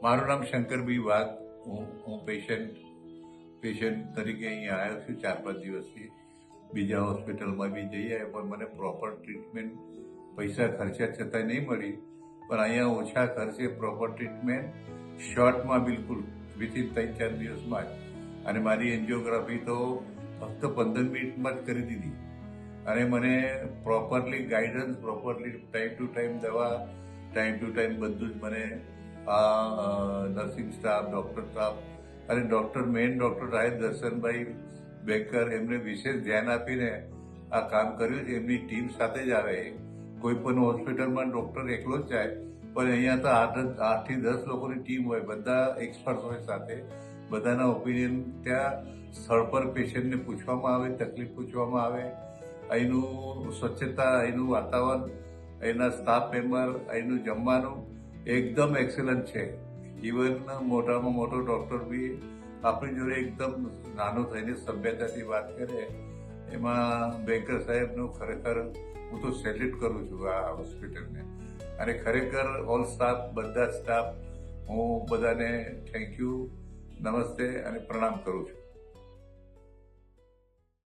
મારું નામ શંકરભાઈ વાઘ. હું પેશન્ટ તરીકે અહીંયા આવ્યો છું 4-5 દિવસથી. બીજા હોસ્પિટલમાં બી જઈ આવ્યો, પણ મને પ્રોપર ટ્રીટમેન્ટ પૈસા ખર્ચ્યા છતાંય નહીં મળી. પણ અહીંયા ઓછા ખર્ચે પ્રોપર ટ્રીટમેન્ટ શોર્ટમાં, બિલકુલ વિથિન 3-4 દિવસમાં જ. અને મારી એન્જિયોગ્રાફી તો ફક્ત 15 મિનિટમાં જ કરી દીધી. અને મને properly guidance, properly time to time દવા, ટાઈમ ટુ ટાઈમ બધું જ મને નર્સિંગ સ્ટાફ, ડૉક્ટર સ્ટાફ અને મેઇન ડૉક્ટર સાહેબ દર્શનભાઈ બેકર, એમને વિશેષ ધ્યાન આપીને આ કામ કર્યું છે. એમની ટીમ સાથે જ આવે. કોઈ પણ હોસ્પિટલમાં ડૉક્ટર એકલો જ જાય, પણ અહીંયા તો 8 થી 10 લોકોની ટીમ હોય, બધા એક્સપર્ટ હોય સાથે. બધાના ઓપિનિયન ત્યાં સ્થળ પર પેશન્ટને પૂછવામાં આવે, તકલીફ પૂછવામાં આવે. અહીંનું સ્વચ્છતા, અહીંનું વાતાવરણ, અહીંના સ્ટાફ મેમ્બર, અહીંનું જમવાનું એકદમ એક્સલન્ટ છે. ઇવન મોટામાં મોટો ડૉક્ટર બી આપણી જોડે એકદમ નાનો થઈને સભ્યતાથી વાત કરે. એમાં બેકર સાહેબનું ખરેખર હું તો સેલ્યુટ કરું છું આ હોસ્પિટલને. અને ખરેખર ઓલ સ્ટાફ, બધા સ્ટાફ, હું બધાને થેન્ક યુ, નમસ્તે અને પ્રણામ કરું છું.